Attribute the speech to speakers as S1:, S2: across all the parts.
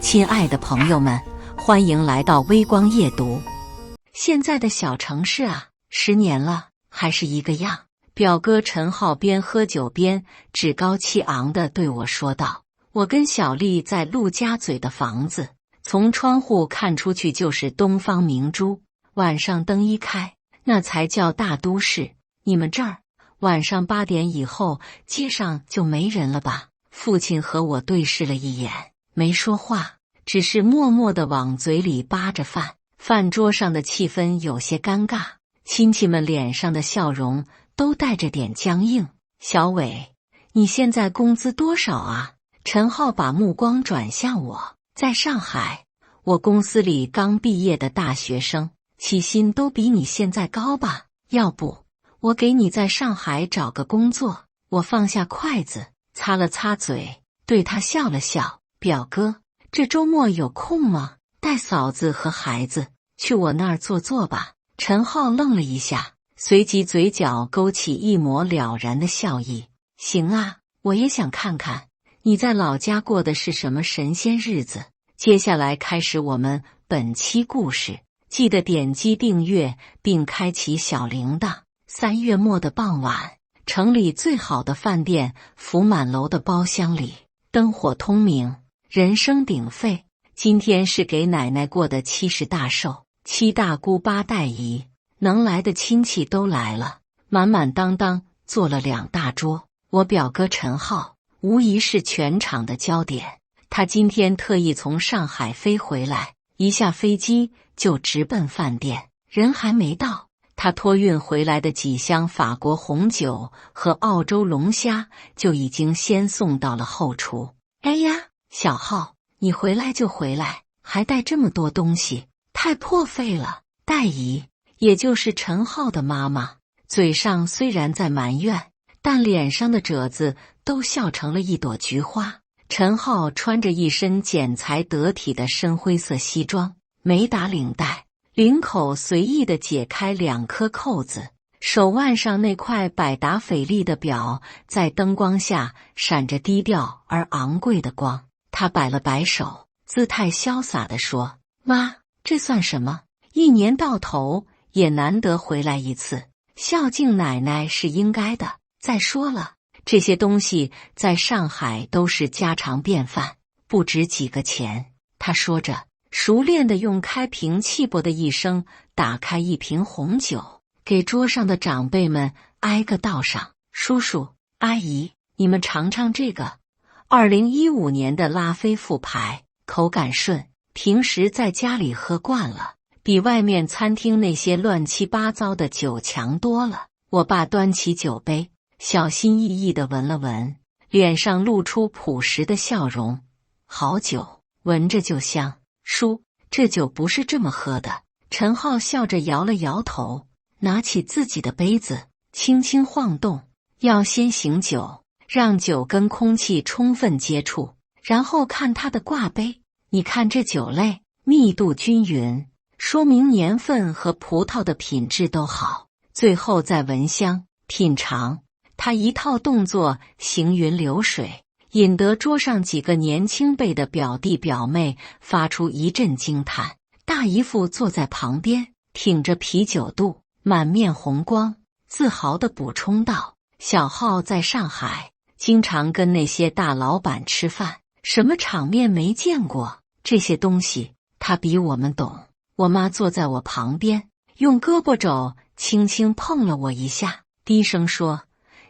S1: 亲爱的朋友们，欢迎来到微光夜读。现在的小城市啊，10年了还是一个样。表哥陈浩边喝酒边趾高气昂地对我说道：“我跟小丽在陆家嘴的房子，从窗户看出去就是东方明珠，晚上灯一开，那才叫大都市。你们这儿晚上8点以后，街上就没人了吧？”父亲和我对视了一眼，没说话，只是默默地往嘴里扒着饭。饭桌上的气氛有些尴尬，亲戚们脸上的笑容都带着点僵硬。小伟，你现在工资多少啊？陈浩把目光转向我。在上海，我公司里刚毕业的大学生，起薪都比你现在高吧？要不，我给你在上海找个工作。我放下筷子，擦了擦嘴，对他笑了笑。表哥，这周末有空吗？带嫂子和孩子去我那儿坐坐吧。陈浩愣了一下，随即嘴角勾起一抹了然的笑意。行啊，我也想看看你在老家过的是什么神仙日子。接下来开始我们本期故事，记得点击订阅并开启小铃铛。3月末的傍晚，城里最好的饭店福满楼的包厢里，灯火通明，人声鼎沸。今天是给奶奶过的70大寿，7大姑8大姨，能来的亲戚都来了，满满当当坐了2大桌。我表哥陈浩无疑是全场的焦点，他今天特意从上海飞回来，一下飞机就直奔饭店，人还没到，他托运回来的几箱法国红酒和澳洲龙虾就已经先送到了后厨。哎呀，小浩，你回来就回来，还带这么多东西，太破费了。戴姨，也就是陈浩的妈妈，嘴上虽然在埋怨，但脸上的褶子都笑成了一朵菊花。陈浩穿着一身剪裁得体的深灰色西装，没打领带，领口随意地解开2颗扣子，手腕上那块百达翡丽的表在灯光下闪着低调而昂贵的光。他摆了摆手，姿态潇洒地说：“妈，这算什么？1年到头也难得回来一次，孝敬奶奶是应该的。再说了，这些东西在上海都是家常便饭，不值几个钱。”他说着，熟练地用开瓶气啵的一声打开一瓶红酒，给桌上的长辈们挨个倒上。叔叔阿姨，你们尝尝这个2015年的拉菲复牌，口感顺，平时在家里喝惯了，比外面餐厅那些乱七八糟的酒强多了。我爸端起酒杯，小心翼翼地闻了闻，脸上露出朴实的笑容。好酒，闻着就香。叔，这酒不是这么喝的。陈浩笑着摇了摇头，拿起自己的杯子，轻轻晃动，要先醒酒，让酒跟空气充分接触，然后看它的挂杯。你看这酒类密度均匀，说明年份和葡萄的品质都好。最后再闻香品尝，他一套动作行云流水，引得桌上几个年轻辈的表弟表妹发出一阵惊叹。大姨夫坐在旁边，挺着啤酒肚，满面红光，自豪地补充道：“小浩在上海经常跟那些大老板吃饭，什么场面没见过，这些东西他比我们懂。”我妈坐在我旁边，用胳膊肘轻轻碰了我一下，低声说：“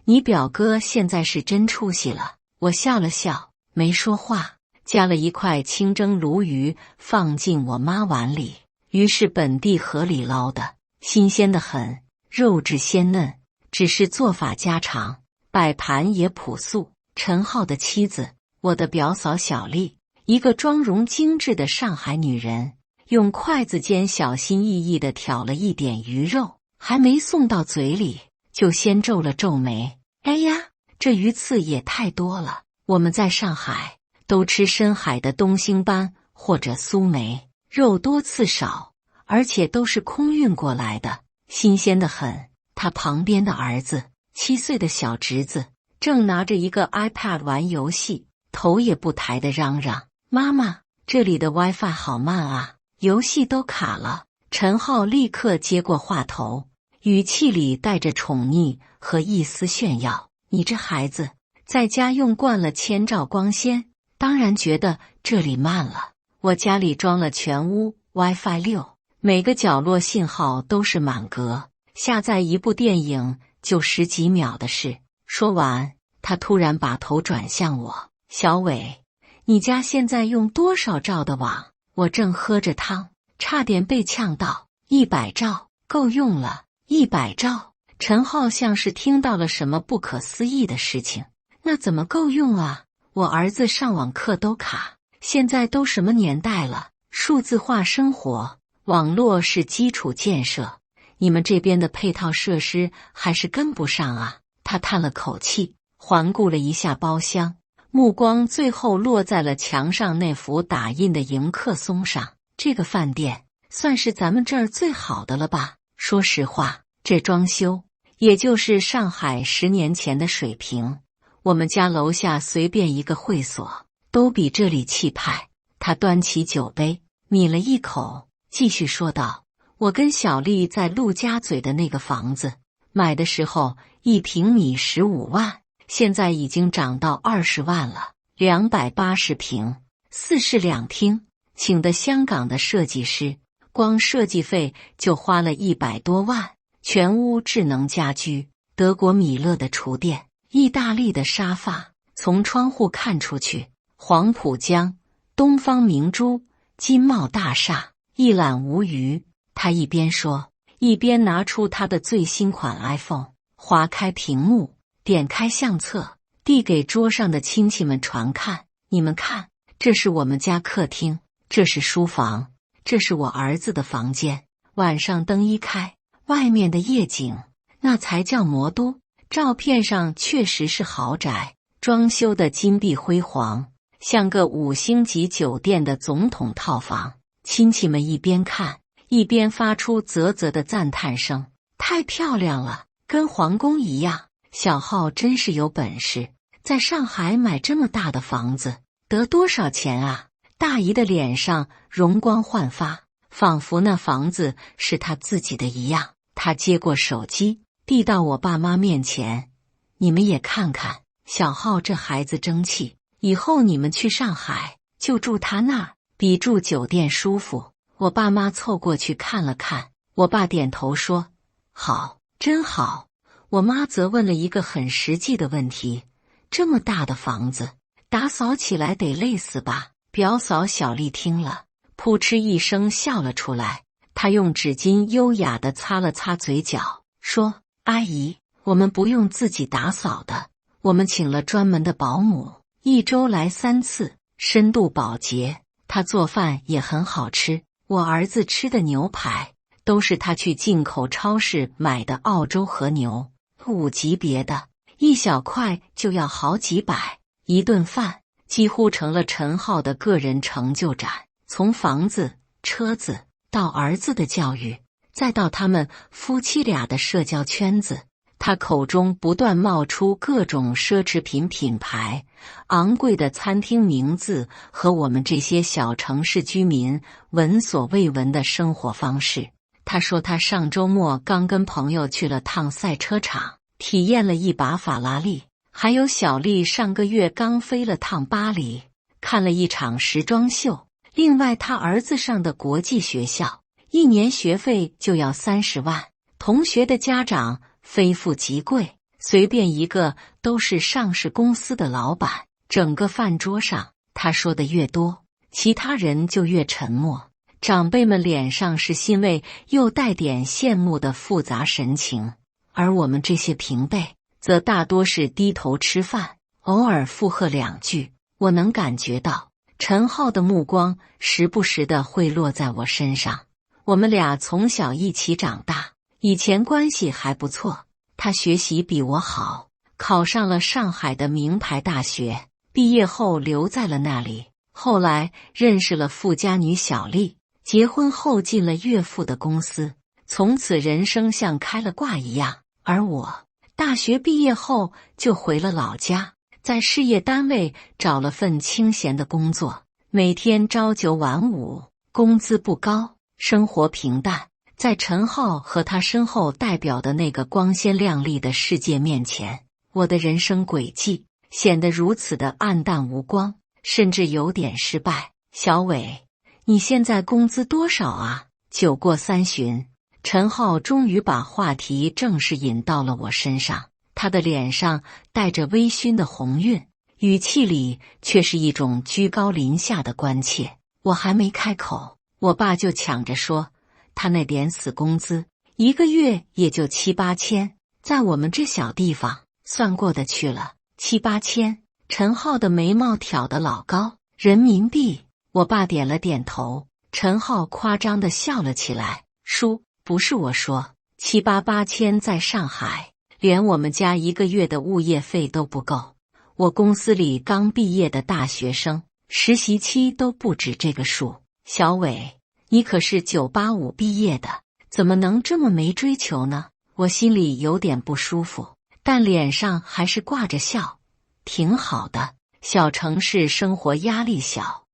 S1: 你表哥现在是真出息了。”我笑了笑，没说话，夹了一块清蒸鲈鱼放进我妈碗里，鱼是本地河里捞的，新鲜得很，肉质鲜嫩，只是做法家常，摆盘也朴素。陈浩的妻子，我的表嫂小丽，一个妆容精致的上海女人，用筷子间小心翼翼地挑了一点鱼肉，还没送到嘴里，就先皱了皱眉。哎呀，这鱼刺也太多了，我们在上海都吃深海的东星斑或者苏梅，肉多刺少，而且都是空运过来的，新鲜得很。他旁边的儿子，7岁的小侄子，正拿着一个 iPad 玩游戏，头也不抬地嚷嚷：“妈妈，这里的 WiFi 好慢啊，游戏都卡了。陈浩立刻接过话头，语气里带着宠溺和一丝炫耀。你这孩子，在家用惯了千兆光纤，当然觉得这里慢了。我家里装了全屋 WiFi 6，每个角落信号都是满格，下载一部电影就10几秒的事。说完，他突然把头转向我，小伟，你家现在用多少兆的网？我正喝着汤，差点被呛到。100兆，够用了。100兆。陈浩像是听到了什么不可思议的事情。那怎么够用啊？我儿子上网课都卡。现在都什么年代了，数字化生活，网络是基础建设，你们这边的配套设施还是跟不上啊。他叹了口气，环顾了一下包厢，目光最后落在了墙上那幅打印的迎客松上。这个饭店算是咱们这儿最好的了吧？说实话，这装修也就是上海10年前的水平，我们家楼下随便一个会所都比这里气派。他端起酒杯，抿了一口，继续说道：我跟小丽在陆家嘴的那个房子买的时候，1平米15万，现在已经涨到20万了。280平，4室2厅，请的香港的设计师，光设计费就花了100多万，全屋智能家居，德国米勒的厨电，意大利的沙发，从窗户看出去，黄浦江、东方明珠、金茂大厦，一览无余。他一边说，一边拿出他的最新款 iPhone， 划开屏幕，点开相册，递给桌上的亲戚们传看。你们看，这是我们家客厅，这是书房，这是我儿子的房间。晚上灯一开，外面的夜景，那才叫魔都。照片上确实是豪宅，装修的金碧辉煌，像个5星级酒店的总统套房。亲戚们一边看，一边发出啧啧的赞叹声。太漂亮了，跟皇宫一样。小浩真是有本事，在上海买这么大的房子，得多少钱啊？大姨的脸上容光焕发，仿佛那房子是他自己的一样。他接过手机，递到我爸妈面前，你们也看看，小浩这孩子争气，以后你们去上海就住他那儿，比住酒店舒服。我爸妈凑过去看了看，我爸点头说好，真好。我妈则问了一个很实际的问题，这么大的房子，打扫起来得累死吧？表嫂小丽听了，扑哧一声笑了出来，她用纸巾优雅地擦了擦嘴角，说，阿姨，我们不用自己打扫的，我们请了专门的保姆，1周来3次，深度保洁。她做饭也很好吃，我儿子吃的牛排都是他去进口超市买的澳洲和牛，5级别的，一小块就要好几百，一顿饭几乎成了陈浩的个人成就展。从房子、车子到儿子的教育，再到他们夫妻俩的社交圈子，他口中不断冒出各种奢侈品品牌、昂贵的餐厅名字和我们这些小城市居民闻所未闻的生活方式。他说他上周末刚跟朋友去了趟赛车场，体验了一把法拉利，还有小丽上个月刚飞了趟巴黎，看了一场时装秀。另外他儿子上的国际学校，1年学费就要30万，同学的家长非富即贵，随便一个都是上市公司的老板。整个饭桌上，他说的越多，其他人就越沉默。长辈们脸上是欣慰又带点羡慕的复杂神情，而我们这些平辈则大多是低头吃饭，偶尔附和2句。我能感觉到陈浩的目光时不时的会落在我身上。我们俩从小一起长大，以前关系还不错。他学习比我好，考上了上海的名牌大学，毕业后留在了那里。后来认识了富家女小丽，结婚后进了岳父的公司，从此人生像开了挂一样。而我大学毕业后就回了老家，在事业单位找了份清闲的工作，每天朝九晚五，工资不高，生活平淡。在陈浩和他身后代表的那个光鲜亮丽的世界面前，我的人生轨迹显得如此的暗淡无光，甚至有点失败。小伟，你现在工资多少啊？酒过三巡，陈浩终于把话题正式引到了我身上，他的脸上带着微醺的红晕，语气里却是一种居高临下的关切。我还没开口，我爸就抢着说，他那点死工资一个月也就7、8千，在我们这小地方算过得去了。7、8千，陈浩的眉毛挑得老高。人民币？我爸点了点头。陈浩夸张地笑了起来，叔，不是我说，7、8千在上海，连我们家一个月的物业费都不够。我公司里刚毕业的大学生，实习期都不止这个数。小伟，你可是985毕业的，怎么能这么没追求呢？我心里有点不舒服，但脸上还是挂着笑。挺好的，小城市生活压力小，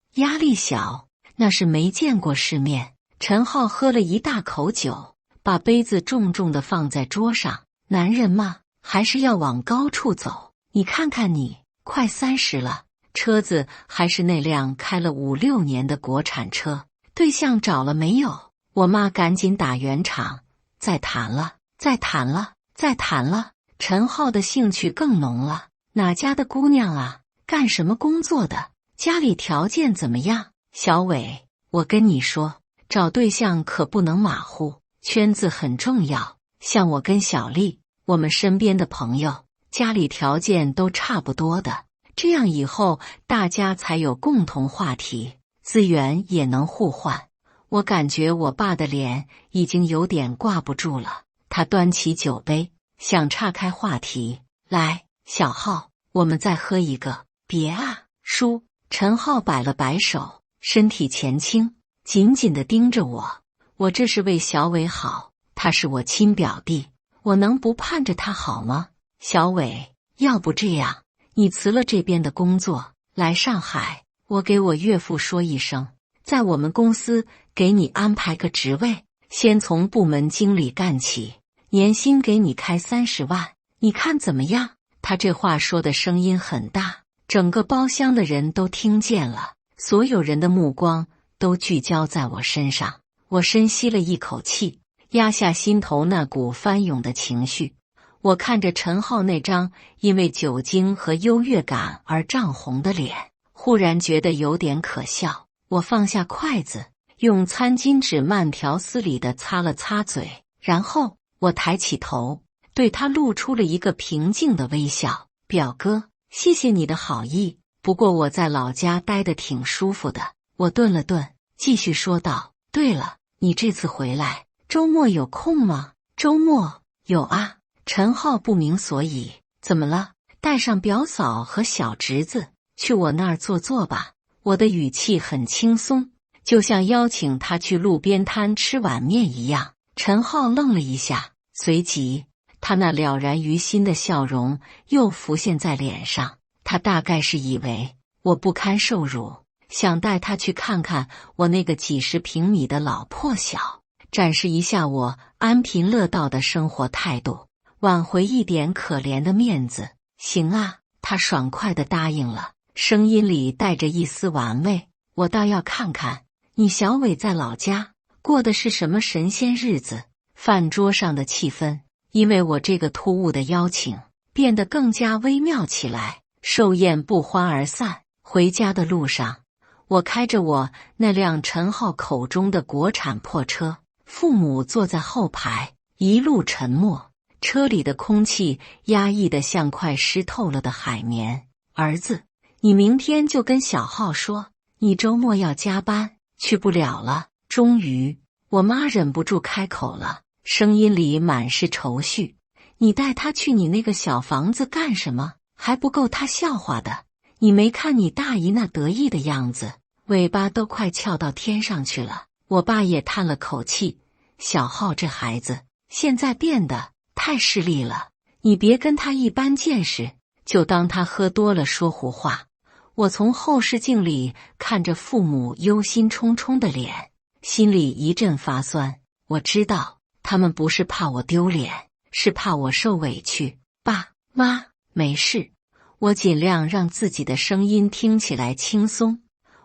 S1: 那是没见过世面。陈浩喝了一大口酒，把杯子重重地放在桌上。男人嘛，还是要往高处走。你看看你，快30了，车子还是那辆开了5、6年的国产车。对象找了没有？我妈赶紧打圆场，再谈了。陈浩的兴趣更浓了。哪家的姑娘啊？干什么工作的？家里条件怎么样？小伟，我跟你说，找对象可不能马虎，圈子很重要。像我跟小丽，我们身边的朋友，家里条件都差不多的，这样以后大家才有共同话题，资源也能互换。我感觉我爸的脸已经有点挂不住了，他端起酒杯，想岔开话题。来，小浩，我们再喝一个。别啊，叔。陈浩摆了摆手，身体前倾，紧紧地盯着我。我这是为小伟好，他是我亲表弟，我能不盼着他好吗？小伟，要不这样，你辞了这边的工作，来上海，我给我岳父说一声，在我们公司给你安排个职位，先从部门经理干起，年薪给你开30万，你看怎么样？他这话说的声音很大，整个包厢的人都听见了，所有人的目光都聚焦在我身上。我深吸了一口气，压下心头那股翻涌的情绪。我看着陈浩那张因为酒精和优越感而涨红的脸，忽然觉得有点可笑。我放下筷子，用餐巾纸慢条斯理地擦了擦嘴，然后我抬起头，对他露出了一个平静的微笑。表哥，谢谢你的好意，不过我在老家待得挺舒服的。我顿了顿，继续说道，对了，你这次回来，周末有空吗？周末有啊。陈浩不明所以，怎么了？带上表嫂和小侄子去我那儿坐坐吧。我的语气很轻松，就像邀请他去路边摊吃碗面一样。陈浩愣了一下，随即他那了然于心的笑容又浮现在脸上。他大概是以为我不堪受辱，想带他去看看我那个几10平米的老破小，展示一下我安贫乐道的生活态度，挽回一点可怜的面子。行啊，他爽快地答应了，声音里带着一丝玩味。我倒要看看你小伟在老家过的是什么神仙日子。饭桌上的气氛因为我这个突兀的邀请变得更加微妙起来，寿宴不欢而散。回家的路上，我开着我那辆陈浩口中的国产破车，父母坐在后排，一路沉默，车里的空气压抑得像块湿透了的海绵。儿子，你明天就跟小浩说，你周末要加班，去不了了。终于，我妈忍不住开口了，声音里满是愁绪。你带他去你那个小房子干什么？还不够他笑话的。你没看你大姨那得意的样子，尾巴都快翘到天上去了。我爸也叹了口气，小浩这孩子现在变得太势利了，你别跟他一般见识，就当他喝多了说胡话。我从后视镜里看着父母忧心忡忡的脸，心里一阵发酸。我知道他们不是怕我丢脸，是怕我受委屈。爸妈，没事。我尽量让自己的声音听起来轻松。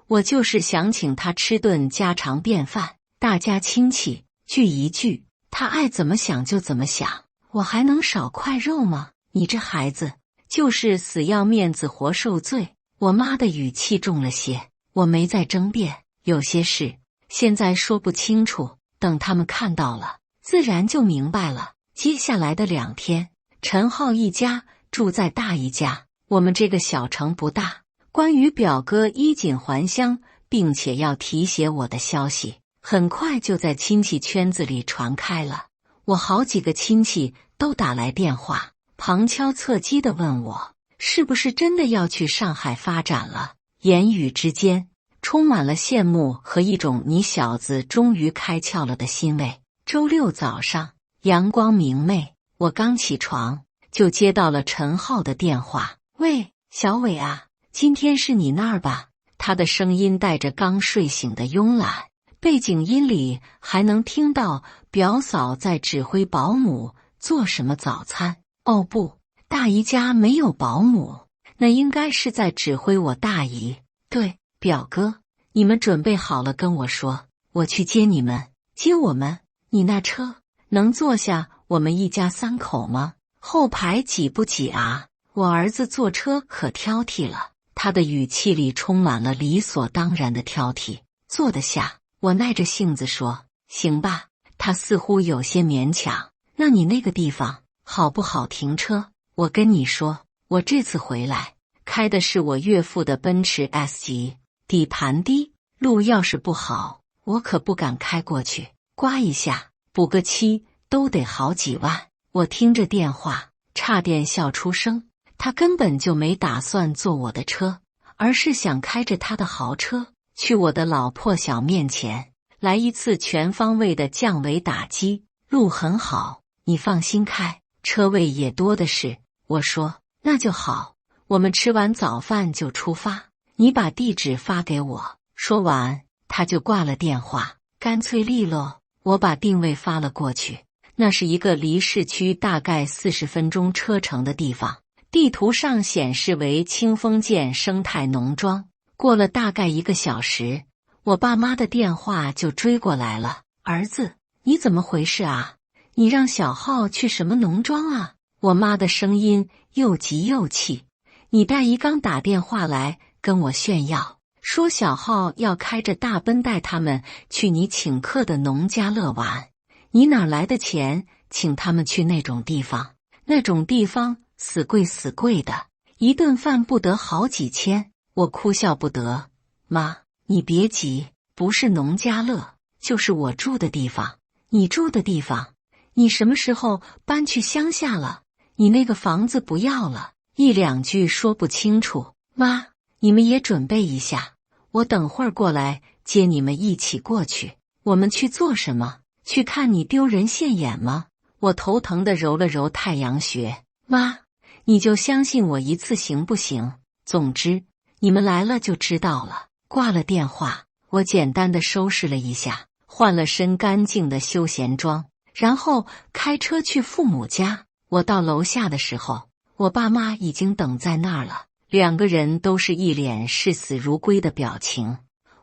S1: 我就是想请他吃顿家常便饭，大家亲戚聚一聚，他爱怎么想就怎么想，我还能少块肉吗？你这孩子就是死要面子活受罪。我妈的语气重了些，我没再争辩，有些事现在说不清楚，等他们看到了，自然就明白了。接下来的2天，陈浩一家住在大姨家。我们这个小城不大，关于表哥衣锦还乡并且要提携我的消息，很快就在亲戚圈子里传开了。我好几个亲戚都打来电话，旁敲侧击地问我是不是真的要去上海发展了，言语之间充满了羡慕和一种你小子终于开窍了的欣慰。周6早上，阳光明媚，我刚起床就接到了陈浩的电话。喂，小伟啊，今天是你那儿吧？他的声音带着刚睡醒的慵懒，背景音里还能听到表嫂在指挥保姆做什么早餐。哦不，大姨家没有保姆，那应该是在指挥我大姨。对，表哥，你们准备好了跟我说，我去接你们。接我们？你那车能坐下我们一家3口吗？后排挤不挤啊？我儿子坐车可挑剔了，他的语气里充满了理所当然的挑剔。坐得下，我耐着性子说，行吧。他似乎有些勉强。那你那个地方好不好停车？我跟你说，我这次回来开的是我岳父的奔驰 S 级，底盘低，路要是不好，我可不敢开过去，刮一下补个漆都得好几万。我听着电话差点笑出声。他根本就没打算坐我的车，而是想开着他的豪车去我的老破小面前来一次全方位的降维打击。路很好，你放心开，车位也多的是。我说那就好，我们吃完早饭就出发，你把地址发给我。说完他就挂了电话，干脆利落。我把定位发了过去，那是一个离市区大概40分钟车程的地方，地图上显示为清风涧生态农庄。过了大概1个小时，我爸妈的电话就追过来了。儿子，你怎么回事啊？你让小浩去什么农庄啊？我妈的声音又急又气。你大姨刚打电话来跟我炫耀，说小浩要开着大奔带他们去你请客的农家乐玩。你哪来的钱请他们去那种地方？那种地方死贵死贵的，一顿饭不得好几千。我哭笑不得。妈，你别急，不是农家乐，就是我住的地方。你住的地方？你什么时候搬去乡下了？你那个房子不要了？1、2句说不清楚。妈，你们也准备一下，我等会儿过来接你们一起过去。我们去做什么？去看你丢人现眼吗？我头疼地揉了揉太阳穴。妈，你就相信我一次行不行？总之，你们来了就知道了。挂了电话，我简单的收拾了一下，换了身干净的休闲装，然后开车去父母家。我到楼下的时候，我爸妈已经等在那儿了，2个人都是一脸视死如归的表情。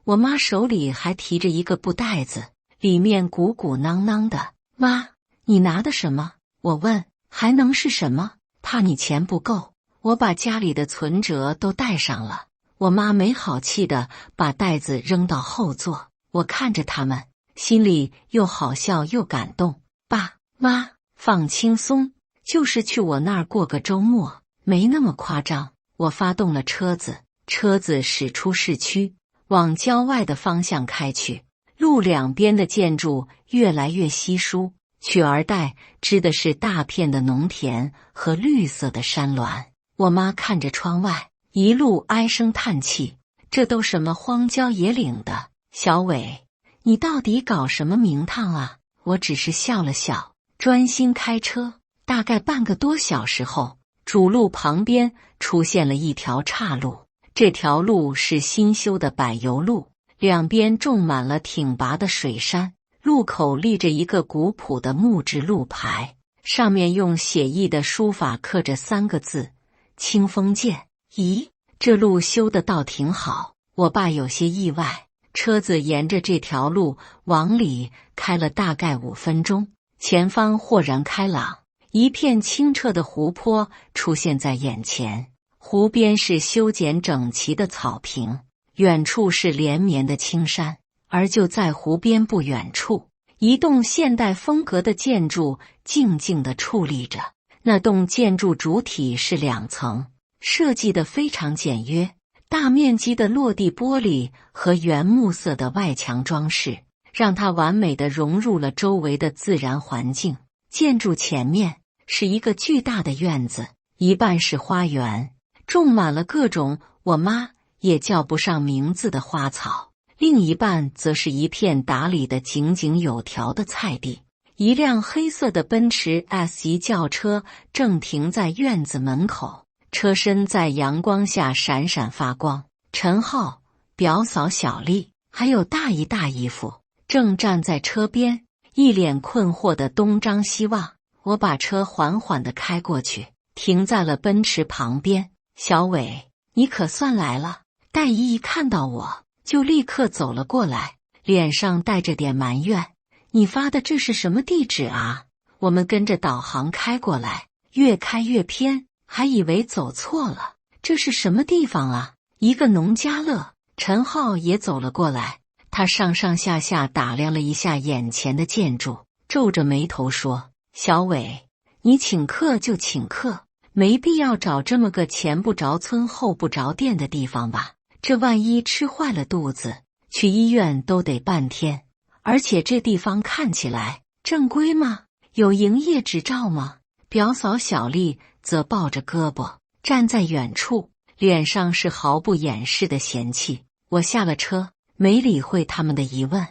S1: 我妈手里还提着一个布袋子，里面鼓鼓囊囊的。妈，你拿的什么？我问。还能是什么？怕你钱不够，我把家里的存折都带上了。我妈没好气地把袋子扔到后座。我看着他们，心里又好笑又感动。爸妈，放轻松，就是去我那儿过个周末，没那么夸张。我发动了车子，车子驶出市区，往郊外的方向开去。路两边的建筑越来越稀疏，取而代之的是大片的农田和绿色的山峦。我妈看着窗外，一路唉声叹气，这都什么荒郊野岭的，小伟，你到底搞什么名堂啊？我只是笑了笑，专心开车。大概半个多小时后，主路旁边出现了一条岔路，这条路是新修的柏油路，两边种满了挺拔的水杉，路口立着一个古朴的木质路牌，上面用写意的书法刻着3个字：清风剑。咦，这路修的倒挺好，我爸有些意外。车子沿着这条路往里开了大概5分钟，前方豁然开朗，一片清澈的湖泊出现在眼前。湖边是修剪整齐的草坪，远处是连绵的青山，而就在湖边不远处，一栋现代风格的建筑静静地矗立着。那栋建筑主体是2层，设计得非常简约，大面积的落地玻璃和原木色的外墙装饰，让它完美地融入了周围的自然环境。建筑前面是一个巨大的院子，一半是花园，种满了各种我妈也叫不上名字的花草，另一半则是一片打理得井井有条的菜地。一辆黑色的奔驰 S 级轿车正停在院子门口，车身在阳光下闪闪发光。陈浩、表嫂小丽还有大姨大姨夫正站在车边，一脸困惑地东张西望。我把车缓缓地开过去，停在了奔驰旁边。小伟，你可算来了。戴姨一看到我就立刻走了过来，脸上带着点埋怨。你发的这是什么地址啊？我们跟着导航开过来，越开越偏，还以为走错了。这是什么地方啊？一个农家乐。陈浩也走了过来，他上上下下打量了一下眼前的建筑，皱着眉头说：小伟，你请客就请客，没必要找这么个前不着村后不着店的地方吧？这万一吃坏了肚子，去医院都得半天。而且这地方看起来正规吗？有营业执照吗？表嫂小丽则抱着胳膊站在远处，脸上是毫不掩饰的嫌弃。我下了车，没理会他们的疑问，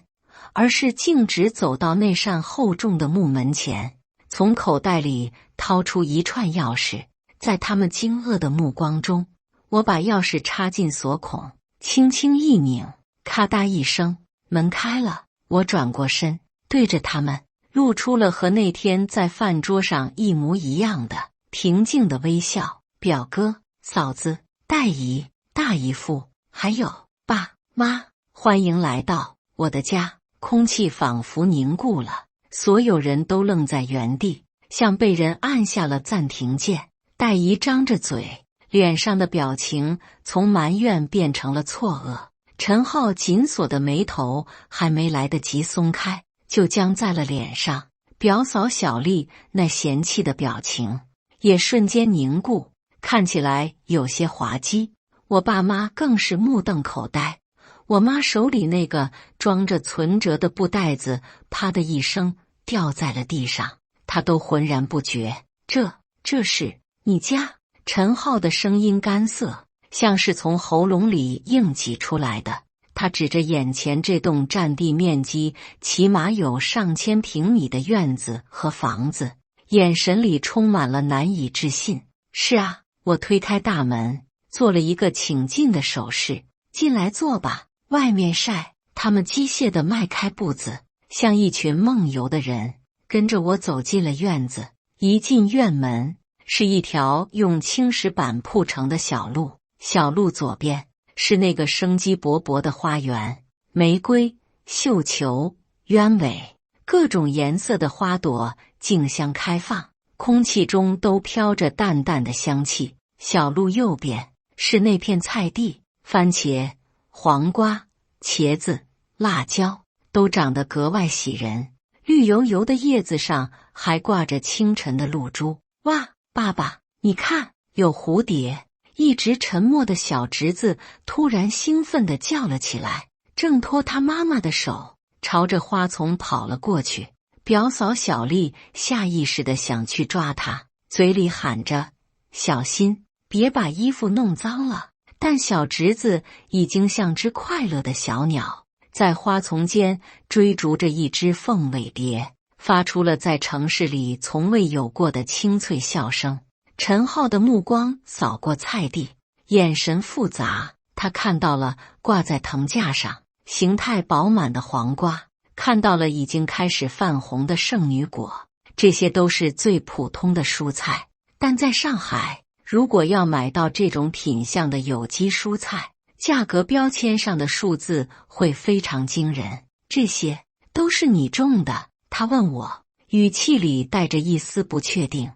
S1: 而是径直走到那扇厚重的木门前，从口袋里掏出一串钥匙。在他们惊愕的目光中，我把钥匙插进锁孔，轻轻一拧，咔嗒一声，门开了。我转过身，对着他们露出了和那天在饭桌上一模一样的平静的微笑。表哥、嫂子、戴姨、大姨夫，还有爸妈，欢迎来到我的家。空气仿佛凝固了，所有人都愣在原地，像被人按下了暂停键。戴姨张着嘴，脸上的表情从埋怨变成了错愕。陈浩紧锁的眉头还没来得及松开，就僵在了脸上。表嫂小丽那嫌弃的表情也瞬间凝固，看起来有些滑稽。我爸妈更是目瞪口呆，我妈手里那个装着存折的布袋子啪的一声掉在了地上，她都浑然不觉。这是你家？陈浩的声音干涩，像是从喉咙里硬挤出来的。他指着眼前这栋占地面积起码有上千平米的院子和房子，眼神里充满了难以置信。是啊，我推开大门，做了一个请进的手势。进来坐吧，外面晒。他们机械地迈开步子，像一群梦游的人，跟着我走进了院子。一进院门，是一条用青石板铺成的小路，小路左边是那个生机勃勃的花园，玫瑰、绣球、鸢尾，各种颜色的花朵竞相开放，空气中都飘着淡淡的香气。小路右边是那片菜地，番茄、黄瓜、茄子、辣椒都长得格外喜人，绿油油的叶子上还挂着清晨的露珠。哇，爸爸，你看，有蝴蝶！一直沉默的小侄子突然兴奋地叫了起来，挣脱他妈妈的手，朝着花丛跑了过去。表嫂小丽下意识地想去抓他，嘴里喊着小心，别把衣服弄脏了。但小侄子已经像只快乐的小鸟，在花丛间追逐着一只凤尾蝶，发出了在城市里从未有过的清脆笑声。陈浩的目光扫过菜地，眼神复杂，他看到了挂在藤架上形态饱满的黄瓜，看到了已经开始泛红的圣女果，这些都是最普通的蔬菜。但在上海，如果要买到这种品相的有机蔬菜，价格标签上的数字会非常惊人。这些都是你种的？他问我，语气里带着一丝不确定。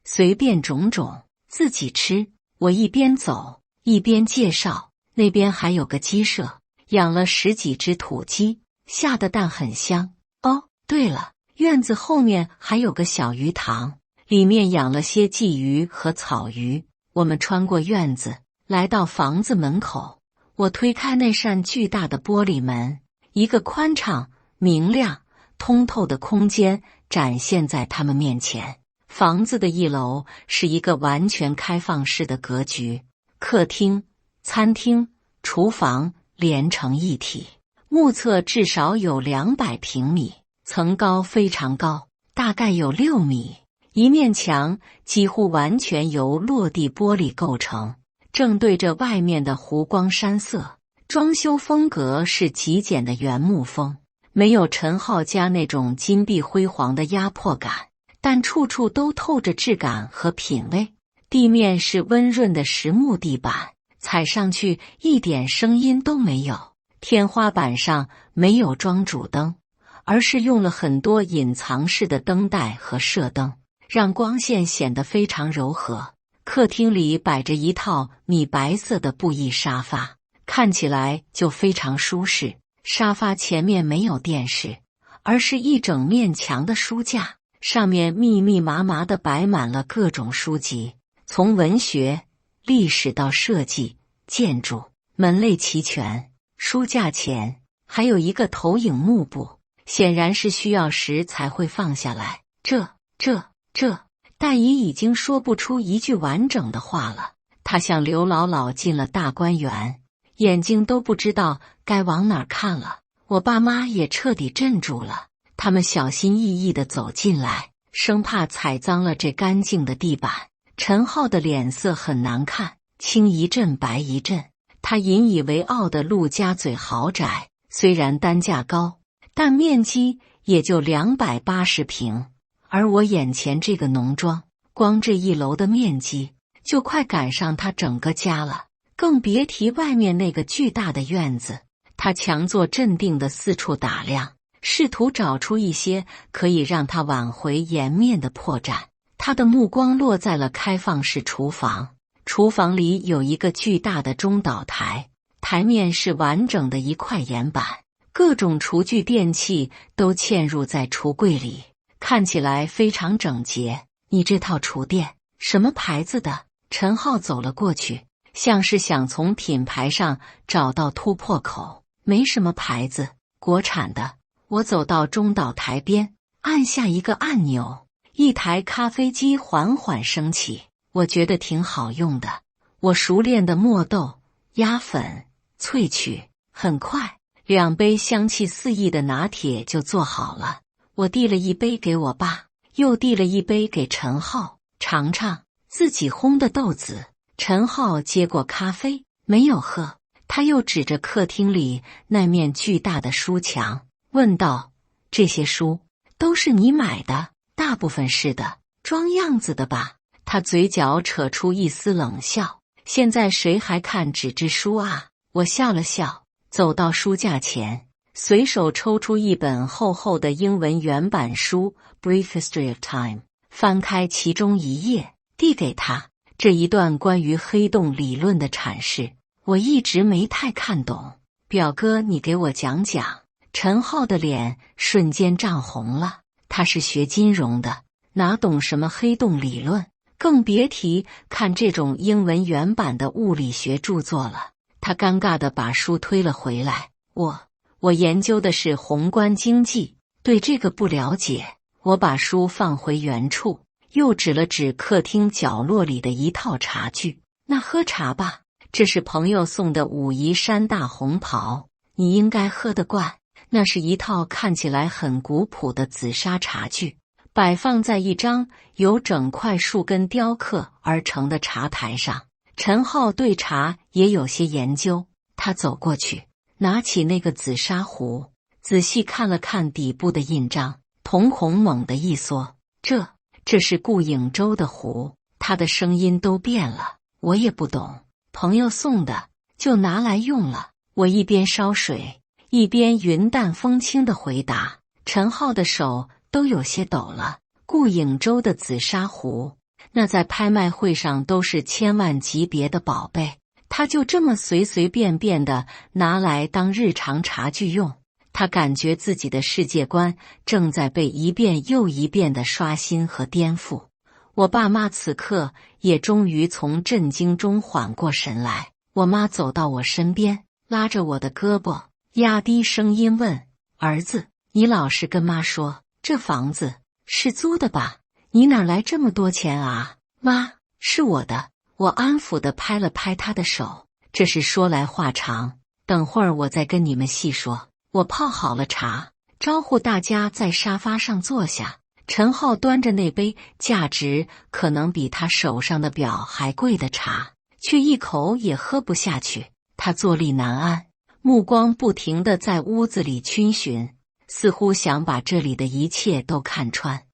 S1: 随便种种，自己吃。我一边走一边介绍，那边还有个鸡舍，养了10几只土鸡，下的蛋很香。哦，对了，院子后面还有个小鱼塘，里面养了些鲫鱼和草鱼。我们穿过院子，来到房子门口，我推开那扇巨大的玻璃门，一个宽敞、明亮、通透的空间展现在他们面前。房子的1楼是一个完全开放式的格局，客厅、餐厅、厨房连成一体，目测至少有200平米，层高非常高，大概有6米。一面墙几乎完全由落地玻璃构成，正对着外面的湖光山色。装修风格是极简的原木风，没有陈浩家那种金碧辉煌的压迫感，但处处都透着质感和品味。地面是温润的实木地板，踩上去一点声音都没有。天花板上没有装主灯，而是用了很多隐藏式的灯带和射灯，让光线显得非常柔和。客厅里摆着一套米白色的布艺沙发，看起来就非常舒适。沙发前面没有电视，而是一整面墙的书架，上面密密麻麻地摆满了各种书籍，从文学、历史到设计、建筑，门类齐全。书架前还有一个投影幕布，显然是需要时才会放下来。但姨已经说不出一句完整的话了。她像刘姥姥进了大观园，眼睛都不知道该往哪儿看了。我爸妈也彻底镇住了，他们小心翼翼地走进来，生怕踩脏了这干净的地板。陈浩的脸色很难看，青一阵白一阵。他引以为傲的陆家嘴豪宅虽然单价高，但面积也就280平，而我眼前这个农庄，光这1楼的面积就快赶上他整个家了，更别提外面那个巨大的院子。他强作镇定地四处打量，试图找出一些可以让他挽回颜面的破绽。他的目光落在了开放式厨房，厨房里有一个巨大的中岛台，台面是完整的一块岩板，各种厨具电器都嵌入在橱柜里，看起来非常整洁。你这套厨电什么牌子的？陈浩走了过去，像是想从品牌上找到突破口。没什么牌子，国产的。我走到中岛台边，按下一个按钮，一台咖啡机缓缓升起。我觉得挺好用的，我熟练的磨豆、压粉、萃取，很快2杯香气四溢的拿铁就做好了。我递了一杯给我爸，又递了一杯给陈浩，尝尝自己烘的豆子。陈浩接过咖啡，没有喝，他又指着客厅里那面巨大的书墙，问道：“这些书都是你买的？”“大部分是的，装样子的吧？”他嘴角扯出一丝冷笑。现在谁还看纸质书啊？我笑了笑，走到书架前，随手抽出一本厚厚的英文原版书《Brief History of Time》，翻开其中一页，递给他。这一段关于黑洞理论的阐释，我一直没太看懂。表哥，你给我讲讲。陈浩的脸瞬间涨红了，他是学金融的，哪懂什么黑洞理论，更别提看这种英文原版的物理学著作了。他尴尬地把书推了回来。我研究的是宏观经济，对这个不了解。我把书放回原处，又指了指客厅角落里的一套茶具。那喝茶吧，这是朋友送的武夷山大红袍，你应该喝得惯。那是一套看起来很古朴的紫砂茶具，摆放在一张由整块树根雕刻而成的茶台上。陈浩对茶也有些研究，他走过去，拿起那个紫砂壶，仔细看了看底部的印章，瞳孔猛地一缩。这是顾影洲的壶。他的声音都变了。我也不懂，朋友送的，就拿来用了。我一边烧水，一边云淡风轻地回答。陈浩的手都有些抖了。顾影洲的紫砂壶，那在拍卖会上都是千万级别的宝贝，他就这么随随便便的拿来当日常茶具用。他感觉自己的世界观正在被一遍又一遍的刷新和颠覆。我爸妈此刻也终于从震惊中缓过神来。我妈走到我身边，拉着我的胳膊，压低声音问：儿子，你老实跟妈说，这房子是租的吧？你哪来这么多钱啊？妈，是我的。我安抚地拍了拍她的手。这是说来话长，等会儿我再跟你们细说。我泡好了茶，招呼大家在沙发上坐下。陈浩端着那杯价值可能比他手上的表还贵的茶，却一口也喝不下去。他坐立难安，目光不停地在屋子里逡巡，似乎想把这里的一切都看穿。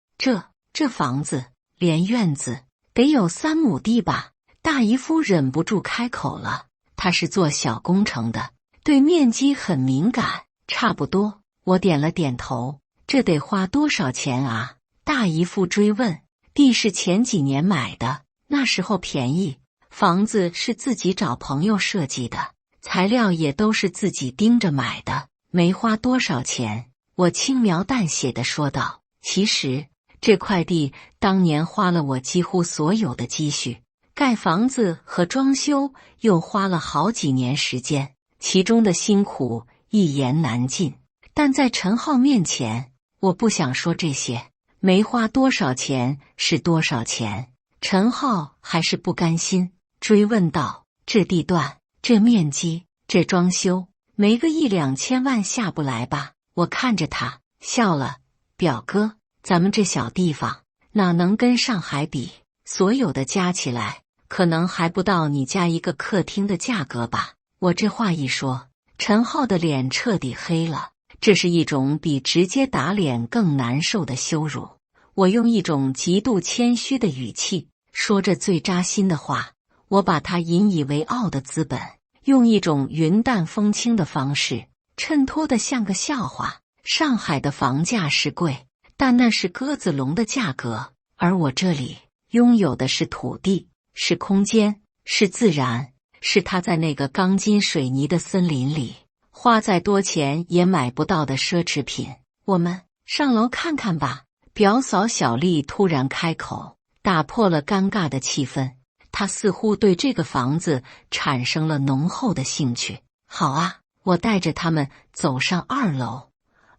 S1: 这房子连院子得有3亩地吧？大姨夫忍不住开口了。他是做小工程的，对面积很敏感。差不多，我点了点头。这得花多少钱啊？大姨夫追问。地是前几年买的，那时候便宜，房子是自己找朋友设计的，材料也都是自己盯着买的，没花多少钱。我轻描淡写地说道。其实这块地当年花了我几乎所有的积蓄，盖房子和装修又花了好几年时间，其中的辛苦一言难尽。但在陈浩面前，我不想说这些。没花多少钱是多少钱。陈浩还是不甘心，追问道：这地段，这面积，这装修，没个1、2千万下不来吧？我看着他笑了。表哥，咱们这小地方哪能跟上海比？所有的加起来可能还不到你家一个客厅的价格吧。我这话一说，陈浩的脸彻底黑了。这是一种比直接打脸更难受的羞辱。我用一种极度谦虚的语气说着最扎心的话，我把他引以为傲的资本，用一种云淡风轻的方式衬托得像个笑话。上海的房价是贵，但那是鸽子笼的价格，而我这里拥有的是土地，是空间，是自然，是他在那个钢筋水泥的森林里花再多钱也买不到的奢侈品。我们上楼看看吧。表嫂小丽突然开口，打破了尴尬的气氛。她似乎对这个房子产生了浓厚的兴趣。好啊，我带着他们走上2楼。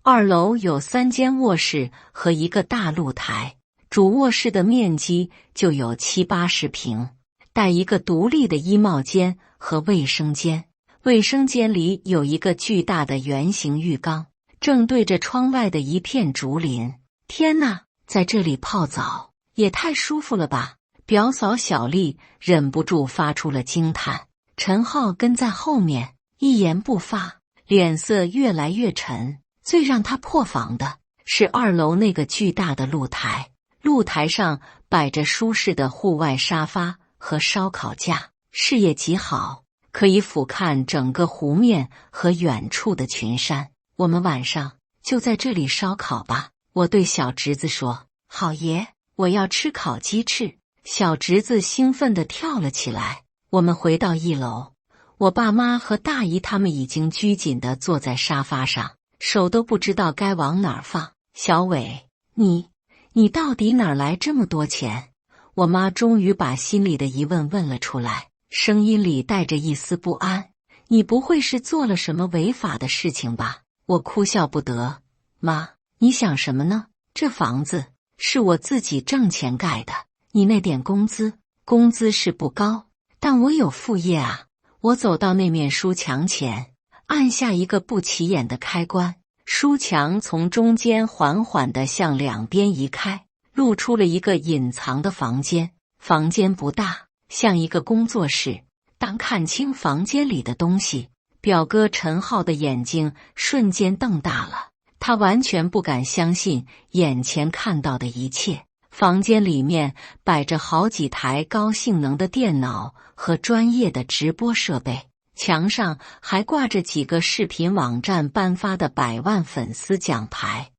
S1: 2楼有3间卧室和一个大露台，主卧室的面积就有70、80平，带一个独立的衣帽间和卫生间。卫生间里有一个巨大的圆形浴缸，正对着窗外的一片竹林。天哪，在这里泡澡也太舒服了吧！表嫂小丽忍不住发出了惊叹。陈浩跟在后面，一言不发，脸色越来越沉。最让他破防的是2楼那个巨大的露台，露台上摆着舒适的户外沙发和烧烤架，视野极好，可以俯瞰整个湖面和远处的群山。我们晚上就在这里烧烤吧。我对小侄子说。好爷，我要吃烤鸡翅。小侄子兴奋地跳了起来。我们回到1楼，我爸妈和大姨他们已经拘谨地坐在沙发上，手都不知道该往哪儿放。小伟，你到底哪儿来这么多钱？我妈终于把心里的疑问问了出来，声音里带着一丝不安。你不会是做了什么违法的事情吧？我哭笑不得。妈，你想什么呢？这房子是我自己挣钱盖的，你那点工资是不高，但我有副业啊。我走到那面书墙前，按下一个不起眼的开关，书墙从中间缓缓地向两边移开，露出了一个隐藏的房间。房间不大，像一个工作室。当看清房间里的东西，表哥陈浩的眼睛瞬间瞪大了，他完全不敢相信眼前看到的一切。房间里面摆着好几台高性能的电脑和专业的直播设备，墙上还挂着几个视频网站颁发的100万粉丝奖牌。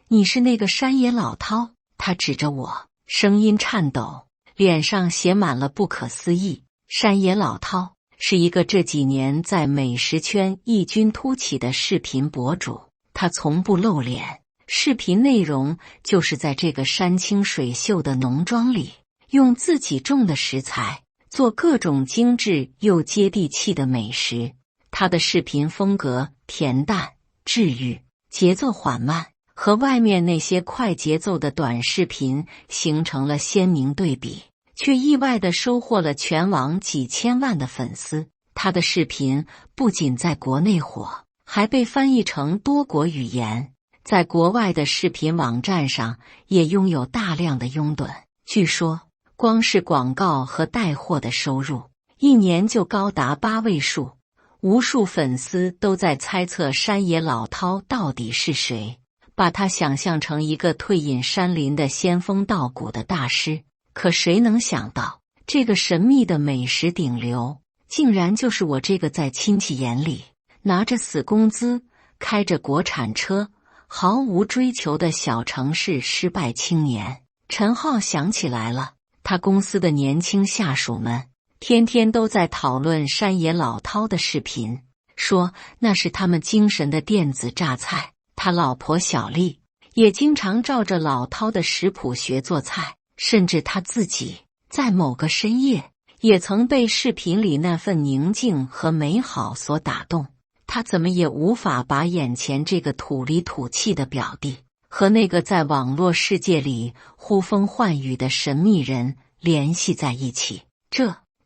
S1: 你是那个山野老饕？他指着我，声音颤抖，脸上写满了不可思议。山野老饕是一个这几年在美食圈异军突起的视频博主，他从不露脸，视频内容就是在这个山清水秀的农庄里，用自己种的食材做各种精致又接地气的美食。他的视频风格恬淡、治愈，节奏缓慢，和外面那些快节奏的短视频形成了鲜明对比，却意外地收获了全网几千万的粉丝。他的视频不仅在国内火，还被翻译成多国语言，在国外的视频网站上也拥有大量的拥趸。据说，光是广告和带货的收入，一年就高达8位数。无数粉丝都在猜测山野老饕到底是谁，把他想象成一个退隐山林的仙风道骨的大师。可谁能想到，这个神秘的美食顶流，竟然就是我这个在亲戚眼里拿着死工资、开着国产车、毫无追求的小城市失败青年。陈浩想起来了，他公司的年轻下属们天天都在讨论山野老饕的视频，说那是他们精神的电子榨菜。他老婆小丽也经常照着老饕的食谱学做菜，甚至他自己在某个深夜也曾被视频里那份宁静和美好所打动。他怎么也无法把眼前这个土里土气的表弟和那个在网络世界里呼风唤雨的神秘人联系在一起。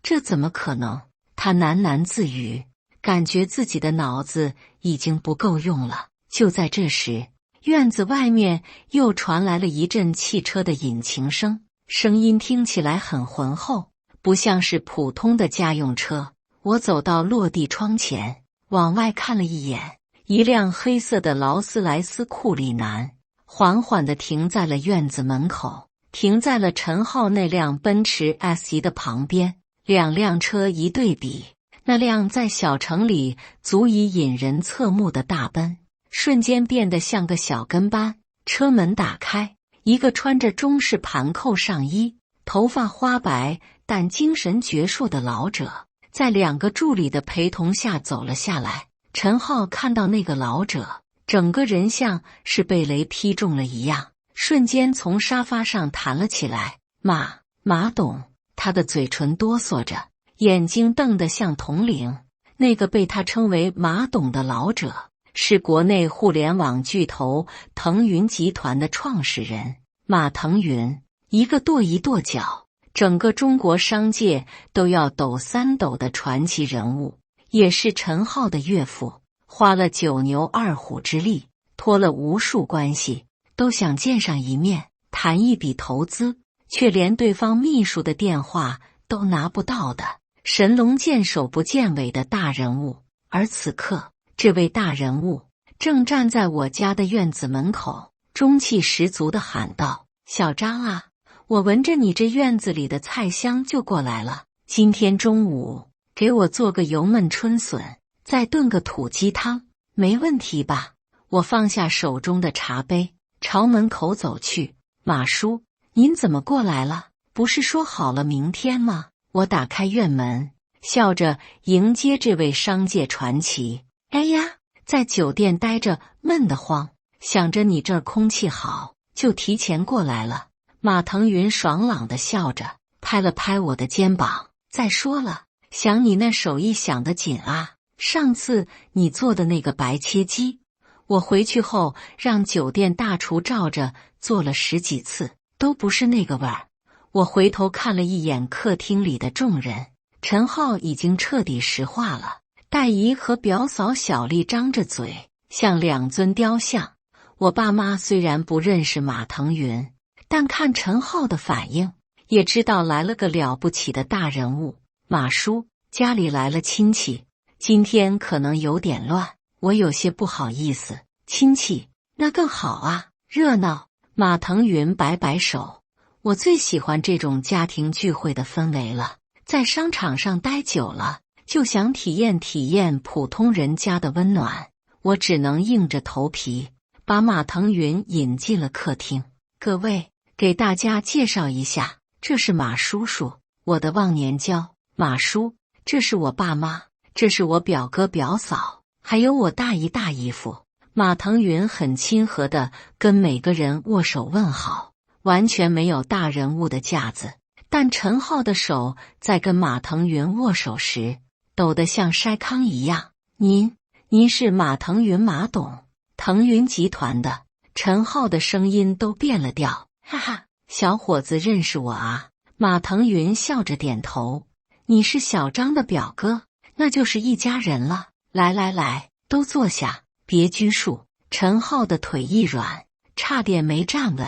S1: 这怎么可能？他喃喃自语，感觉自己的脑子已经不够用了。就在这时，院子外面又传来了一阵汽车的引擎声，声音听起来很浑厚，不像是普通的家用车。我走到落地窗前，往外看了一眼，一辆黑色的劳斯莱斯库里南缓缓地停在了院子门口，停在了陈浩那辆奔驰 S 级的旁边。两辆车一对比，那辆在小城里足以引人侧目的大奔瞬间变得像个小跟班。车门打开，一个穿着中式盘扣上衣、头发花白但精神矍铄的老者在2个助理的陪同下走了下来。陈浩看到那个老者，整个人像是被雷劈中了一样，瞬间从沙发上弹了起来。马董。他的嘴唇哆嗦着，眼睛瞪得像铜铃。那个被他称为马董的老者，是国内互联网巨头腾云集团的创始人马腾云，一个跺一跺脚，整个中国商界都要抖3抖的传奇人物，也是陈浩的岳父。花了9牛2虎之力，托了无数关系，都想见上一面，谈一笔投资，却连对方秘书的电话都拿不到的神龙见首不见尾的大人物。而此刻，这位大人物正站在我家的院子门口，中气十足地喊道：“小张啊，我闻着你这院子里的菜香就过来了，今天中午给我做个油焖春笋，再炖个土鸡汤，没问题吧？”我放下手中的茶杯，朝门口走去。马叔，您怎么过来了？不是说好了明天吗？我打开院门，笑着迎接这位商界传奇。哎呀，在酒店待着闷得慌，想着你这儿空气好，就提前过来了。马腾云爽朗地笑着，拍了拍我的肩膀。再说了，想你那手艺想得紧啊，上次你做的那个白切鸡，我回去后让酒店大厨照着做了10几次，都不是那个味儿。我回头看了一眼客厅里的众人，陈浩已经彻底石化了。大姨和表嫂小丽张着嘴，像2尊雕像。我爸妈虽然不认识马腾云，但看陈浩的反应，也知道来了个了不起的大人物。马叔，家里来了亲戚，今天可能有点乱，我有些不好意思。亲戚，那更好啊，热闹。马腾云摆摆手，我最喜欢这种家庭聚会的氛围了。在商场上待久了，就想体验体验普通人家的温暖。我只能硬着头皮把马腾云引进了客厅。各位，给大家介绍一下，这是马叔叔，我的忘年交。马叔，这是我爸妈，这是我表哥表嫂，还有我大姨大姨夫。马腾云很亲和地跟每个人握手问好，完全没有大人物的架子。但陈浩的手在跟马腾云握手时，抖得像筛糠一样。您是马腾云马董，腾云集团的。陈浩的声音都变了调。哈哈，小伙子认识我啊？马腾云笑着点头。你是小张的表哥，那就是一家人了。来，都坐下，别拘束。陈浩的腿一软，差点没站稳。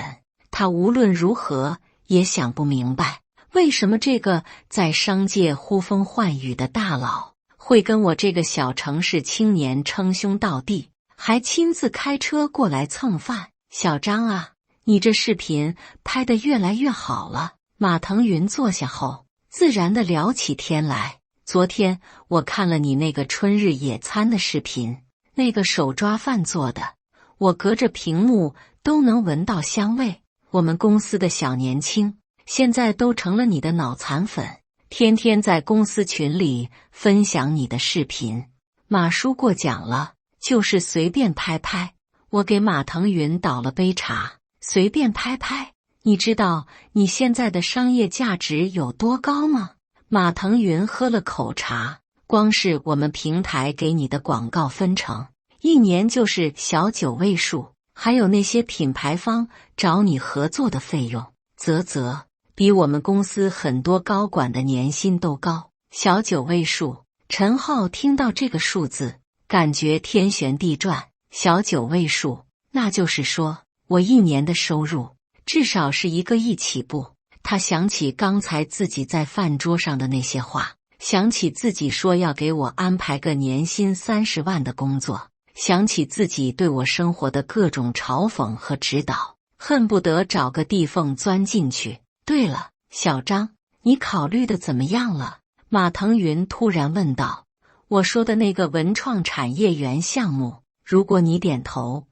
S1: 他无论如何也想不明白，为什么这个在商界呼风唤雨的大佬会跟我这个小城市青年称兄道弟，还亲自开车过来蹭饭。小张啊，你这视频拍得越来越好了。马腾云坐下后自然地聊起天来。昨天我看了你那个春日野餐的视频，那个手抓饭做的，我隔着屏幕都能闻到香味。我们公司的小年轻现在都成了你的脑残粉，天天在公司群里分享你的视频。马叔过奖了，就是随便拍拍。我给马腾云倒了杯茶。随便拍拍？你知道你现在的商业价值有多高吗？马腾云喝了口茶，光是我们平台给你的广告分成，一年就是小9位数，还有那些品牌方找你合作的费用，比我们公司很多高管的年薪都高。小9位数。陈浩听到这个数字，感觉天旋地转。小9位数，那就是说我一年的收入至少是1个亿起步。他想起刚才自己在饭桌上的那些话，想起自己说要给我安排个年薪30万的工作，想起自己对我生活的各种嘲讽和指导，恨不得找个地缝钻进去。对了，小张，你考虑的怎么样了？马腾云突然问道。我说的那个文创产业园项目，如果你点头，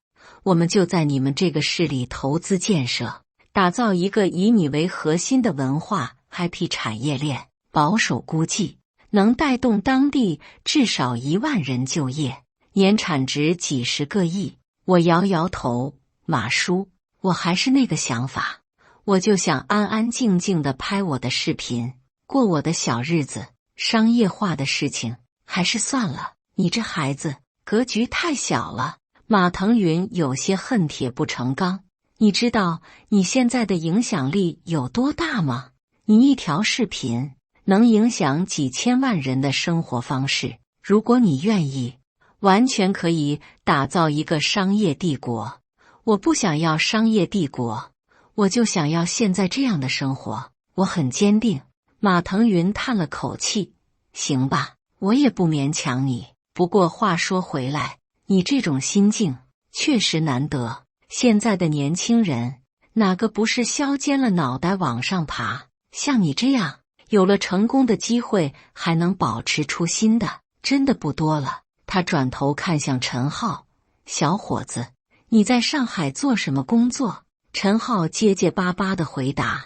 S1: 我们就在你们这个市里投资建设，打造一个以你为核心的文化 IP 产业链，保守估计能带动当地至少1万人就业，年产值几10个亿。我摇摇头，马叔，我还是那个想法，我就想安安静静地拍我的视频，过我的小日子，商业化的事情还是算了。你这孩子格局太小了。马腾云有些恨铁不成钢。你知道你现在的影响力有多大吗？你一条视频能影响几千万人的生活方式，如果你愿意，完全可以打造一个商业帝国。我不想要商业帝国，我就想要现在这样的生活。我很坚定。马腾云叹了口气，行吧，我也不勉强你。不过话说回来，你这种心境确实难得。现在的年轻人哪个不是削尖了脑袋往上爬？像你这样有了成功的机会还能保持初心的，真的不多了。他转头看向陈浩，小伙子，你在上海做什么工作？陈浩结结巴巴地回答，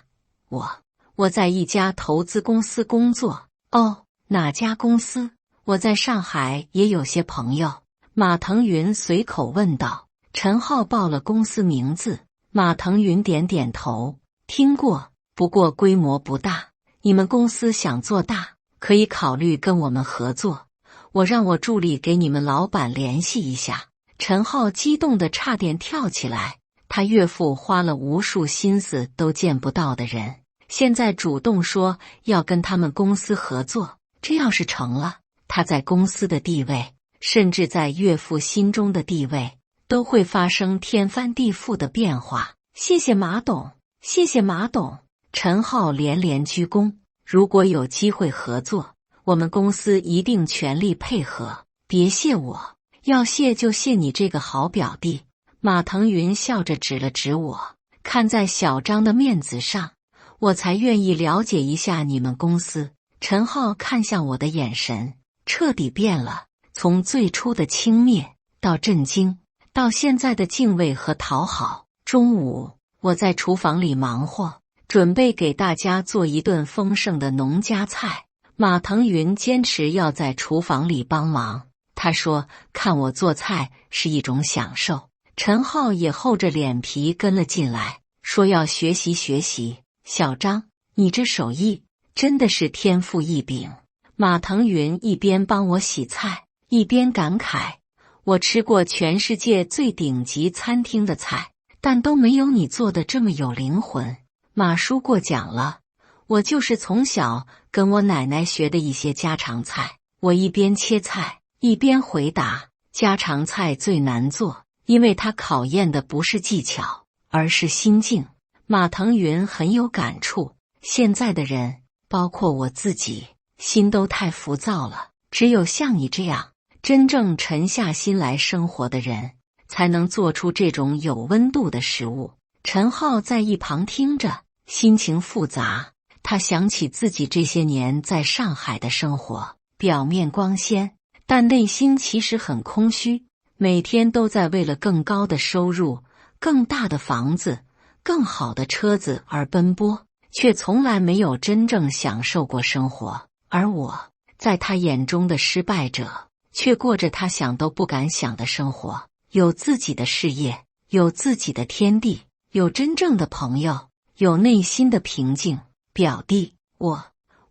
S1: 我在一家投资公司工作。哦，哪家公司？我在上海也有些朋友。马腾云随口问道。陈浩报了公司名字。马腾云点点头，听过，不过规模不大。你们公司想做大，可以考虑跟我们合作。我让我助理给你们老板联系一下。陈浩激动得差点跳起来。他岳父花了无数心思都见不到的人，现在主动说要跟他们公司合作，这要是成了，他在公司的地位，甚至在岳父心中的地位，都会发生天翻地覆的变化。谢谢马董，谢谢马董。陈浩连连鞠躬，如果有机会合作，我们公司一定全力配合。别谢我，要谢就谢你这个好表弟。马腾云笑着指了指我，看在小张的面子上，我才愿意了解一下你们公司。陈浩看向我的眼神彻底变了，从最初的轻蔑到震惊，到现在的敬畏和讨好。中午，我在厨房里忙活，准备给大家做一顿丰盛的农家菜。马腾云坚持要在厨房里帮忙，他说看我做菜是一种享受。陈浩也厚着脸皮跟了进来，说要学习学习。小张，你这手艺真的是天赋异禀。马腾云一边帮我洗菜，一边感慨，我吃过全世界最顶级餐厅的菜，但都没有你做的这么有灵魂。马叔过奖了，我就是从小跟我奶奶学的一些家常菜。我一边切菜一边回答，家常菜最难做，因为它考验的不是技巧，而是心境。马腾云很有感触，现在的人，包括我自己，心都太浮躁了。只有像你这样真正沉下心来生活的人，才能做出这种有温度的食物。陈浩在一旁听着，心情复杂。他想起自己这些年在上海的生活，表面光鲜，但内心其实很空虚，每天都在为了更高的收入、更大的房子、更好的车子而奔波，却从来没有真正享受过生活。而我，在他眼中的失败者，却过着他想都不敢想的生活，有自己的事业，有自己的天地，有真正的朋友，有内心的平静。表弟，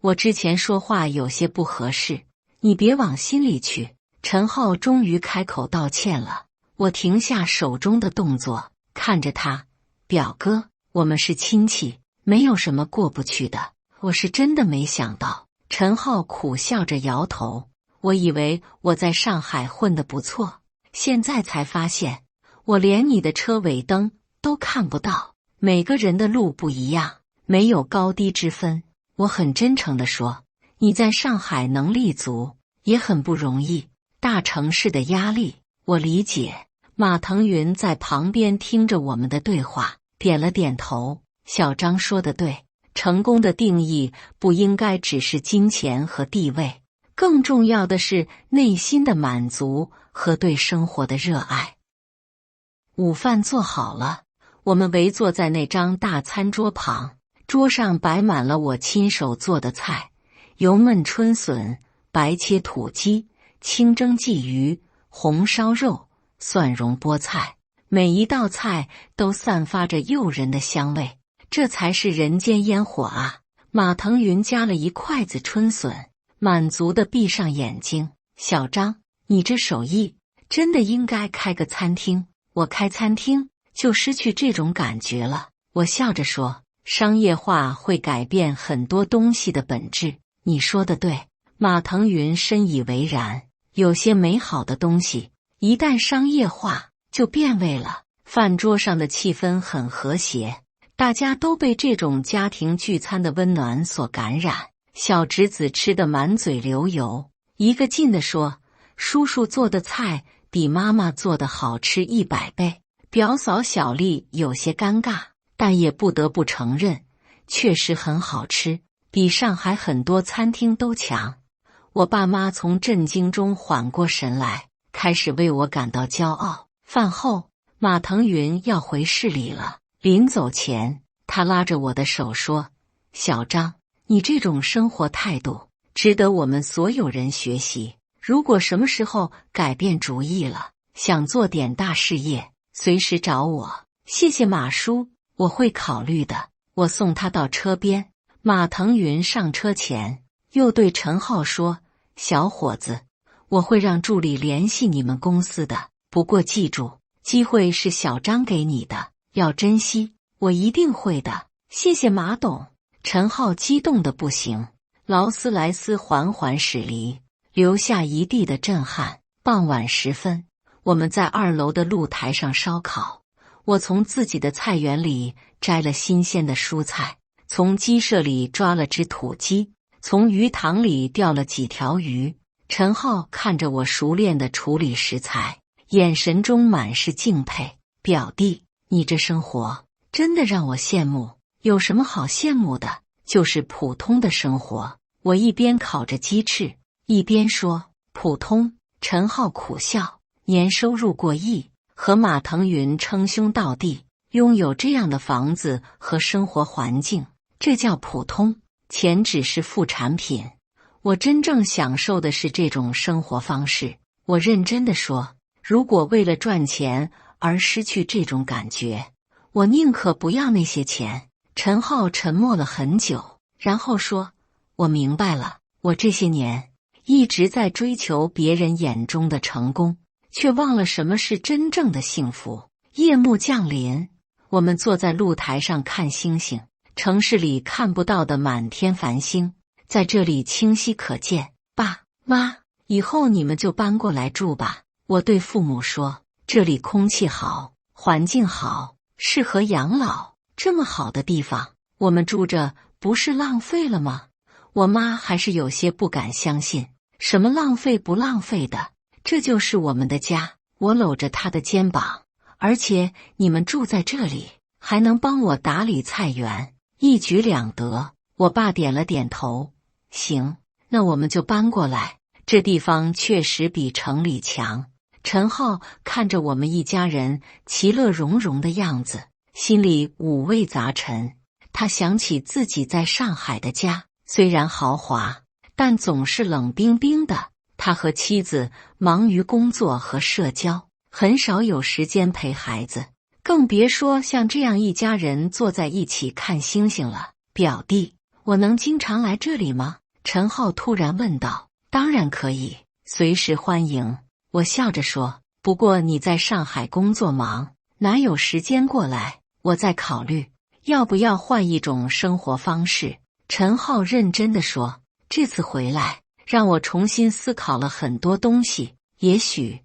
S1: 我之前说话有些不合适，你别往心里去。陈浩终于开口道歉了，我停下手中的动作，看着他，表哥，我们是亲戚，没有什么过不去的。我是真的没想到。陈浩苦笑着摇头，我以为我在上海混得不错，现在才发现，我连你的车尾灯都看不到。每个人的路不一样，没有高低之分。我很真诚地说，你在上海能立足，也很不容易。大城市的压力，我理解。马腾云在旁边听着我们的对话，点了点头。小张说得对，成功的定义不应该只是金钱和地位，更重要的是内心的满足和对生活的热爱。午饭做好了，我们围坐在那张大餐桌旁，桌上摆满了我亲手做的菜，油焖春笋、白切土鸡、清蒸鲫鱼、红烧肉、蒜蓉菠菜，每一道菜都散发着诱人的香味，这才是人间烟火啊！马腾云夹了一筷子春笋，满足地闭上眼睛。小张，你这手艺真的应该开个餐厅。我开餐厅就失去这种感觉了。我笑着说，商业化会改变很多东西的本质。你说的对。马腾云深以为然，有些美好的东西一旦商业化就变味了。饭桌上的气氛很和谐，大家都被这种家庭聚餐的温暖所感染。小侄子吃得满嘴流油，一个劲地说，叔叔做的菜比妈妈做的好吃100倍。表嫂小丽有些尴尬，但也不得不承认，确实很好吃，比上海很多餐厅都强。我爸妈从震惊中缓过神来，开始为我感到骄傲。饭后，马腾云要回市里了，临走前，他拉着我的手说，小张，你这种生活态度值得我们所有人学习。如果什么时候改变主意了，想做点大事业，随时找我。谢谢马叔，我会考虑的。我送他到车边，马腾云上车前又对陈浩说，小伙子，我会让助理联系你们公司的，不过记住，机会是小张给你的，要珍惜。我一定会的，谢谢马董。陈浩激动得不行。劳斯莱斯缓缓驶离，留下一地的震撼。傍晚时分，我们在2楼的露台上烧烤，我从自己的菜园里摘了新鲜的蔬菜，从鸡舍里抓了只土鸡，从鱼塘里钓了几条鱼。陈浩看着我熟练地处理食材，眼神中满是敬佩。表弟，你这生活真的让我羡慕。有什么好羡慕的？就是普通的生活。我一边烤着鸡翅，一边说。普通？陈浩苦笑。年收入过亿，和马腾云称兄道弟，拥有这样的房子和生活环境，这叫普通？钱只是副产品。我真正享受的是这种生活方式。我认真地说，如果为了赚钱而失去这种感觉，我宁可不要那些钱。陈浩沉默了很久，然后说，我明白了，我这些年一直在追求别人眼中的成功，却忘了什么是真正的幸福。夜幕降临，我们坐在露台上看星星，城市里看不到的满天繁星在这里清晰可见。爸妈，以后你们就搬过来住吧。我对父母说，这里空气好，环境好，适合养老。这么好的地方，我们住着不是浪费了吗？我妈还是有些不敢相信，什么浪费不浪费的，这就是我们的家。我搂着她的肩膀，而且你们住在这里，还能帮我打理菜园，一举两得。我爸点了点头，行，那我们就搬过来。这地方确实比城里强。陈浩看着我们一家人其乐融融的样子，心里五味杂陈。他想起自己在上海的家，虽然豪华，但总是冷冰冰的。他和妻子忙于工作和社交，很少有时间陪孩子，更别说像这样一家人坐在一起看星星了。表弟，我能经常来这里吗？陈浩突然问道。当然可以，随时欢迎。我笑着说，不过你在上海工作忙，哪有时间过来？我在考虑要不要换一种生活方式。陈浩认真地说，这次回来让我重新思考了很多东西，也许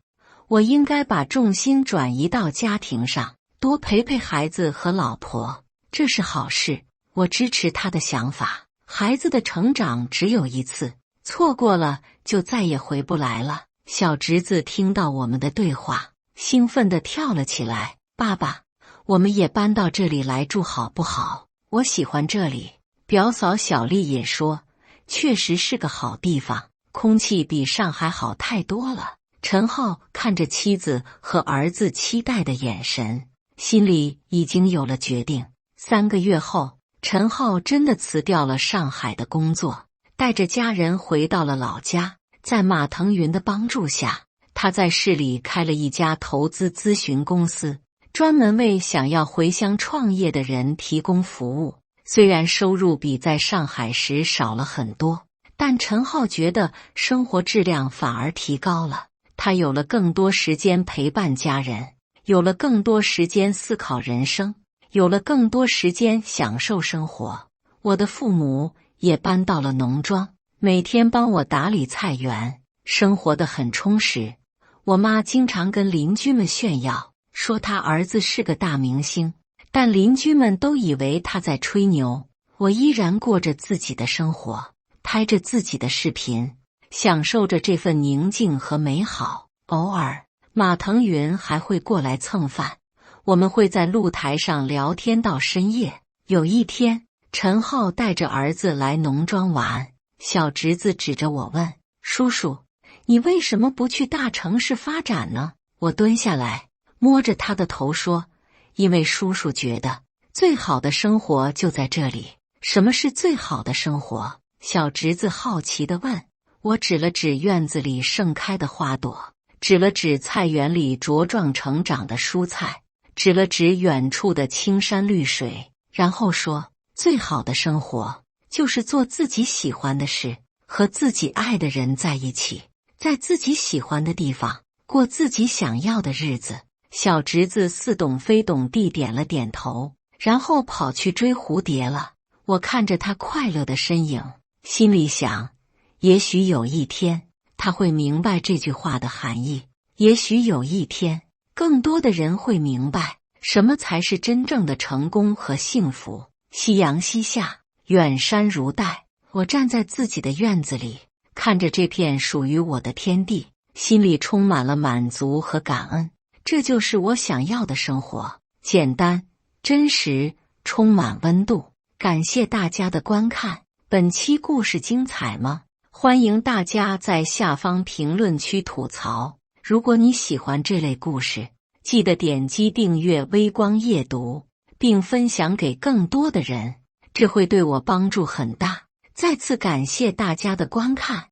S1: 我应该把重心转移到家庭上，多陪陪孩子和老婆，这是好事。我支持他的想法，孩子的成长只有一次，错过了就再也回不来了。小侄子听到我们的对话，兴奋地跳了起来。爸爸，我们也搬到这里来住好不好？我喜欢这里。表嫂小丽也说，确实是个好地方，空气比上海好太多了。陈浩看着妻子和儿子期待的眼神，心里已经有了决定。3个月后，陈浩真的辞掉了上海的工作，带着家人回到了老家。在马腾云的帮助下，他在市里开了一家投资咨询公司，专门为想要回乡创业的人提供服务。虽然收入比在上海时少了很多，但陈浩觉得生活质量反而提高了。他有了更多时间陪伴家人，有了更多时间思考人生，有了更多时间享受生活。我的父母也搬到了农庄，每天帮我打理菜园，生活得很充实。我妈经常跟邻居们炫耀，说她儿子是个大明星，但邻居们都以为她在吹牛。我依然过着自己的生活，拍着自己的视频，享受着这份宁静和美好。偶尔，马腾云还会过来蹭饭，我们会在露台上聊天到深夜。有一天，陈浩带着儿子来农庄玩，小侄子指着我问，叔叔，你为什么不去大城市发展呢？我蹲下来，摸着他的头说，因为叔叔觉得最好的生活就在这里。什么是最好的生活？小侄子好奇地问。我指了指院子里盛开的花朵，指了指菜园里茁壮成长的蔬菜，指了指远处的青山绿水，然后说，最好的生活就是做自己喜欢的事，和自己爱的人在一起，在自己喜欢的地方过自己想要的日子。小侄子似懂非懂地点了点头，然后跑去追蝴蝶了。我看着他快乐的身影，心里想，也许有一天他会明白这句话的含义，也许有一天更多的人会明白什么才是真正的成功和幸福。夕阳西下，远山如黛。我站在自己的院子里，看着这片属于我的天地，心里充满了满足和感恩。这就是我想要的生活，简单、真实，充满温度。感谢大家的观看，本期故事精彩吗？欢迎大家在下方评论区吐槽。如果你喜欢这类故事，记得点击订阅微光夜读，并分享给更多的人，这会对我帮助很大。再次感谢大家的观看。